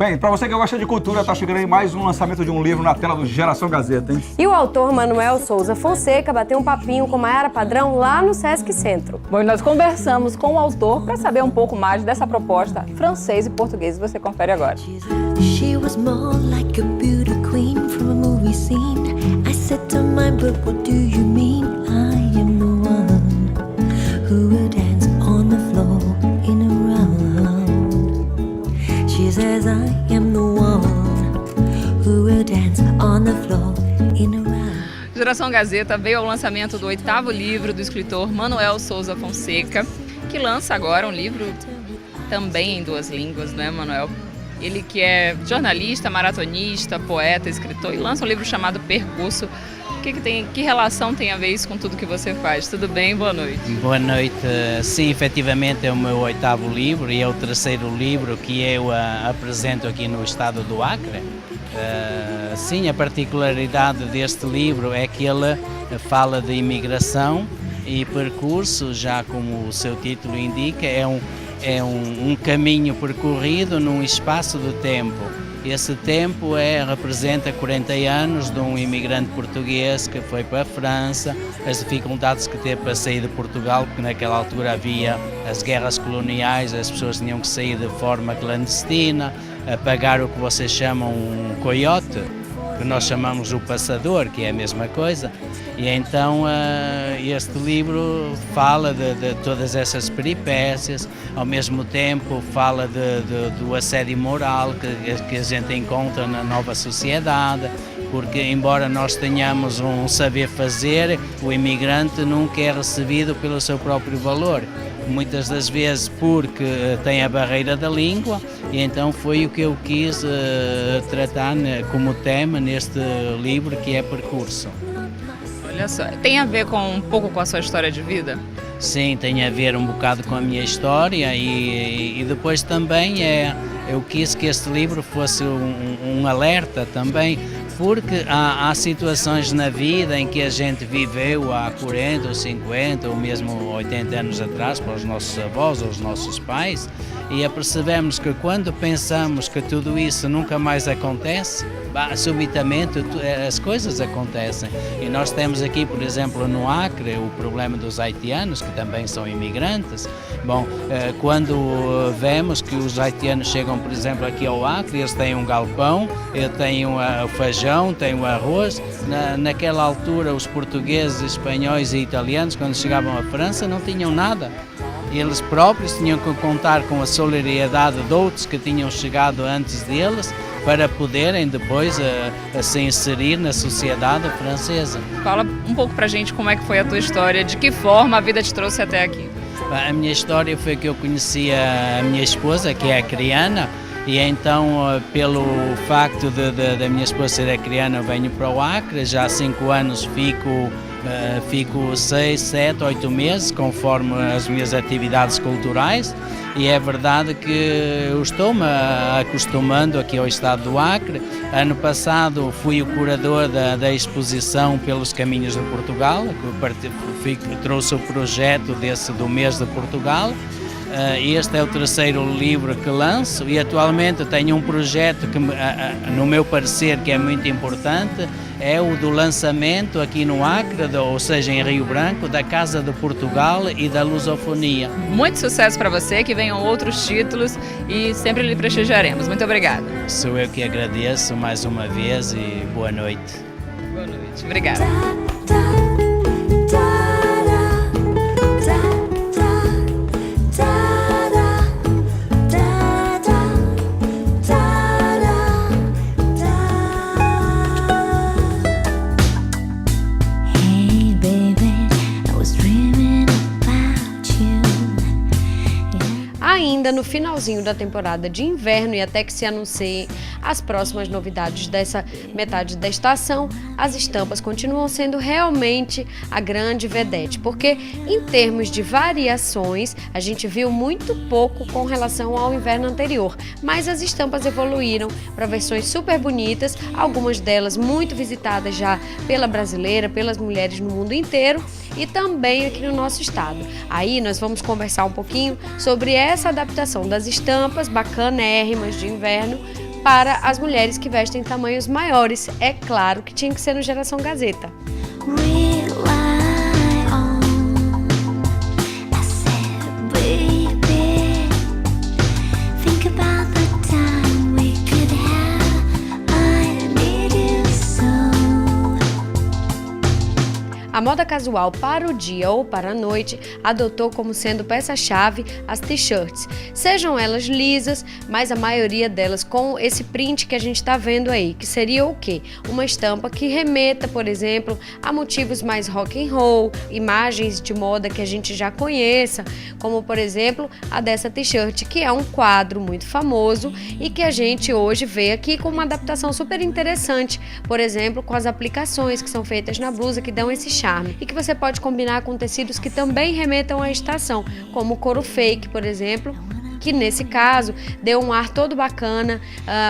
Bem, pra você que gosta de cultura, tá chegando aí mais um lançamento de um livro na tela do Geração Gazeta, hein? E o autor Manuel Souza Fonseca bateu um papinho com Mayara Padrão lá no Sesc Centro. Bom, e nós conversamos com o autor para saber um pouco mais dessa proposta francês e português. Você confere agora. She was more like a beauty queen from a movie scene. I said to my book, what do you mean? I am the one who will dance on the floor in a round. She says I am the one who will dance on the floor in a round. Geração Gazeta veio ao lançamento do 8º livro do escritor Manuel Souza Fonseca, que lança agora um livro também em 2 línguas, não é, Manuel? Ele que é jornalista, maratonista, poeta, escritor e lança um livro chamado Percurso. Que relação tem a ver isso com tudo que você faz? Tudo bem? Boa noite. Boa noite. Sim, efetivamente é o meu 8º livro e é o 3º livro que eu apresento aqui no estado do Acre. Sim, a particularidade deste livro é que ele fala de imigração e percurso, já como o seu título indica, é um caminho percorrido num espaço de tempo. Esse tempo representa 40 anos de um imigrante português que foi para a França, as dificuldades que teve para sair de Portugal, porque naquela altura havia as guerras coloniais, as pessoas tinham que sair de forma clandestina, a pagar o que vocês chamam um coiote, que nós chamamos o passador, que é a mesma coisa. E então este livro fala de todas essas peripécias, ao mesmo tempo fala do assédio moral que a gente encontra na nova sociedade, porque embora nós tenhamos um saber fazer, o imigrante nunca é recebido pelo seu próprio valor, muitas das vezes porque tem a barreira da língua, e então foi o que eu quis tratar como tema neste livro, que é Percurso. Olha só, tem a ver um pouco com a sua história de vida? Sim, tem a ver um bocado com a minha história e depois também eu quis que este livro fosse um alerta também, porque há situações na vida em que a gente viveu há 40 ou 50 ou mesmo 80 anos atrás, para os nossos avós ou os nossos pais, e apercebemos que quando pensamos que tudo isso nunca mais acontece, subitamente as coisas acontecem. E nós temos aqui, por exemplo, no Acre, o problema dos haitianos, que também são imigrantes. Bom, quando vemos que os haitianos chegam, por exemplo, aqui ao Acre, eles têm um galpão, têm o feijão, têm o arroz. Naquela altura, os portugueses, espanhóis e italianos, quando chegavam à França, não tinham nada. Eles próprios tinham que contar com a solidariedade de outros que tinham chegado antes deles para poderem depois se inserir na sociedade francesa. Fala um pouco pra gente como é que foi a tua história, de que forma a vida te trouxe até aqui. A minha história foi que eu conheci a minha esposa, que é acriana, e então, pelo facto da minha esposa ser acriana, eu venho para o Acre. Já há 5 anos fico 6, 7, 8 meses, conforme as minhas atividades culturais, e é verdade que eu estou-me acostumando aqui ao estado do Acre. Ano passado fui o curador da exposição Pelos Caminhos de Portugal, que trouxe o projeto do mês de Portugal. Este é o 3º livro que lanço e atualmente tenho um projeto que, no meu parecer, que é muito importante, é o do lançamento aqui no Acre, ou seja, em Rio Branco, da Casa de Portugal e da Lusofonia. Muito sucesso para você, que venham outros títulos e sempre lhe prestigiaremos. Muito obrigada. Sou eu que agradeço mais uma vez e boa noite. Boa noite. Obrigada. Ainda no finalzinho da temporada de inverno e até que se anunciem as próximas novidades dessa metade da estação, as estampas continuam sendo realmente a grande vedete, porque em termos de variações a gente viu muito pouco com relação ao inverno anterior, mas as estampas evoluíram para versões super bonitas, algumas delas muito visitadas já pela brasileira, pelas mulheres no mundo inteiro e também aqui no nosso estado. Aí nós vamos conversar um pouquinho sobre essa adaptação das estampas bacanérrimas de inverno para as mulheres que vestem tamanhos maiores. É claro que tinha que ser no Geração Gazeta. Rely on. I said, baby, think about the time we could have. I need you so. A moda casual para o dia ou para a noite adotou como sendo peça-chave as t-shirts, sejam elas lisas, mas a maioria delas com esse print que a gente está vendo aí, que seria o quê? Uma estampa que remeta, por exemplo, a motivos mais rock and roll, imagens de moda que a gente já conheça, como por exemplo a dessa t-shirt, que é um quadro muito famoso e que a gente hoje vê aqui com uma adaptação super interessante, por exemplo, com as aplicações que são feitas na blusa que dão esse charme e que você pode combinar com tecidos que também remetam à estação, como o couro fake, por exemplo, que nesse caso deu um ar todo bacana,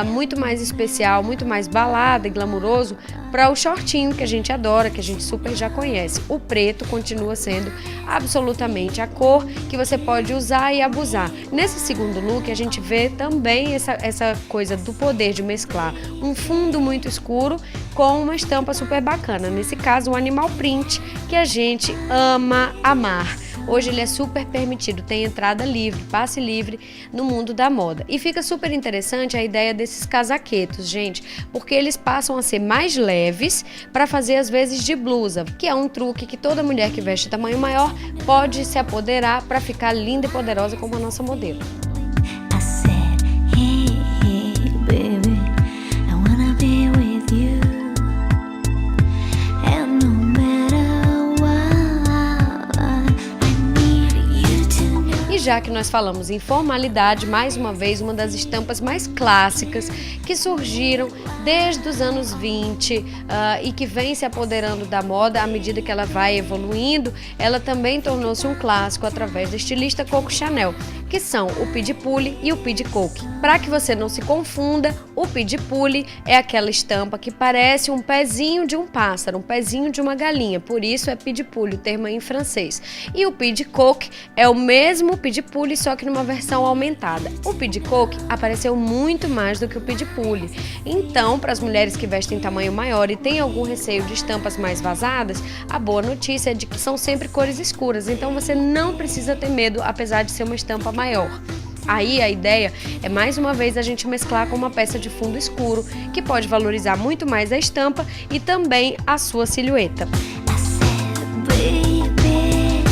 muito mais especial, muito mais balada e glamuroso para o shortinho que a gente adora, que a gente super já conhece. O preto continua sendo absolutamente a cor que você pode usar e abusar. Nesse segundo look a gente vê também essa coisa do poder de mesclar um fundo muito escuro com uma estampa super bacana. Nesse caso o animal print, que a gente ama amar. Hoje ele é super permitido, tem entrada livre, passe livre no mundo da moda. E fica super interessante a ideia desses casaquetos, gente, porque eles passam a ser mais leves para fazer às vezes de blusa, que é um truque que toda mulher que veste tamanho maior pode se apoderar para ficar linda e poderosa como a nossa modelo. I said, hey, baby, I wanna be with you. And no matter what, I need you to know. E já que nós falamos em formalidade, mais uma vez, uma das estampas mais clássicas que surgiram desde os anos 20 e que vem se apoderando da moda à medida que ela vai evoluindo, ela também tornou-se um clássico através da estilista Coco Chanel, que são o pidi-pule e o pidi-coke. Para que você não se confunda, o pidi-pule é aquela estampa que parece um pezinho de um pássaro, um pezinho de uma galinha, por isso é pidi-pule, o termo é em francês. E o pidi-coke é o mesmo pidi-pule, só que numa versão aumentada. O pidi-coke apareceu muito mais do que o pidi-pule. Então, para as mulheres que vestem tamanho maior e têm algum receio de estampas mais vazadas, a boa notícia é de que são sempre cores escuras, então você não precisa ter medo, apesar de ser uma estampa maior. Aí a ideia é mais uma vez a gente mesclar com uma peça de fundo escuro, que pode valorizar muito mais a estampa e também a sua silhueta. I said, baby,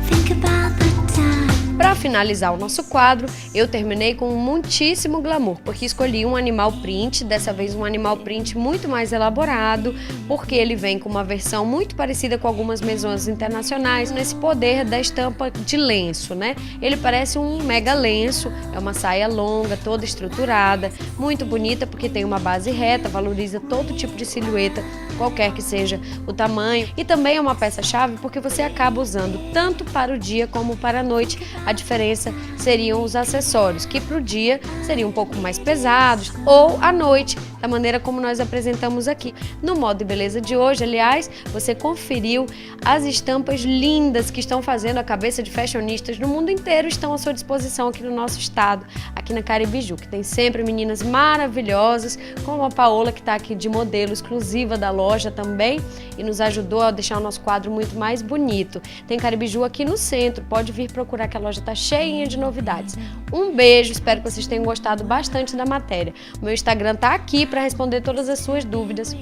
think about the time. Para finalizar o nosso quadro, eu terminei com muitíssimo glamour, porque escolhi um animal print, dessa vez um animal print muito mais elaborado, porque ele vem com uma versão muito parecida com algumas maisons internacionais, nesse poder da estampa de lenço, né? Ele parece um mega lenço, é uma saia longa, toda estruturada, muito bonita porque tem uma base reta, valoriza todo tipo de silhueta, qualquer que seja o tamanho, e também é uma peça-chave porque você acaba usando tanto para o dia como para a noite. A diferença seriam os acessórios, que para o dia seriam um pouco mais pesados, ou à noite, da maneira como nós apresentamos aqui. No Moda e Beleza de hoje, aliás, você conferiu as estampas lindas que estão fazendo a cabeça de fashionistas no mundo inteiro, estão à sua disposição aqui no nosso estado, aqui na Caribiju, que tem sempre meninas maravilhosas, como a Paola, que está aqui de modelo exclusiva da loja também, e nos ajudou a deixar o nosso quadro muito mais bonito. Tem Caribiju aqui no centro, pode vir procurar que a loja está cheinha de novidades. Um beijo, espero que vocês tenham gostado bastante da matéria. O meu Instagram está aqui para responder todas as suas dúvidas.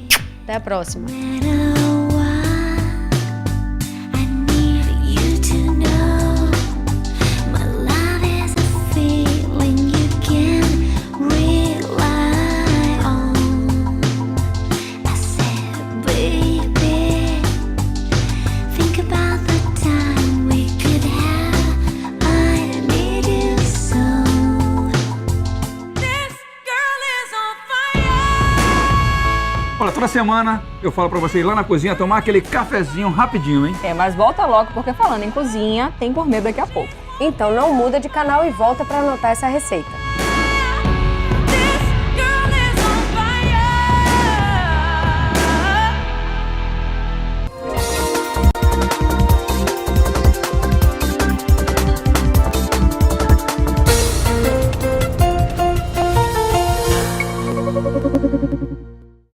Até a próxima! Olha, toda semana eu falo pra você ir lá na cozinha tomar aquele cafezinho rapidinho, hein? Mas volta logo, porque falando em cozinha, tem gourmet daqui a pouco. Então não muda de canal e volta para anotar essa receita.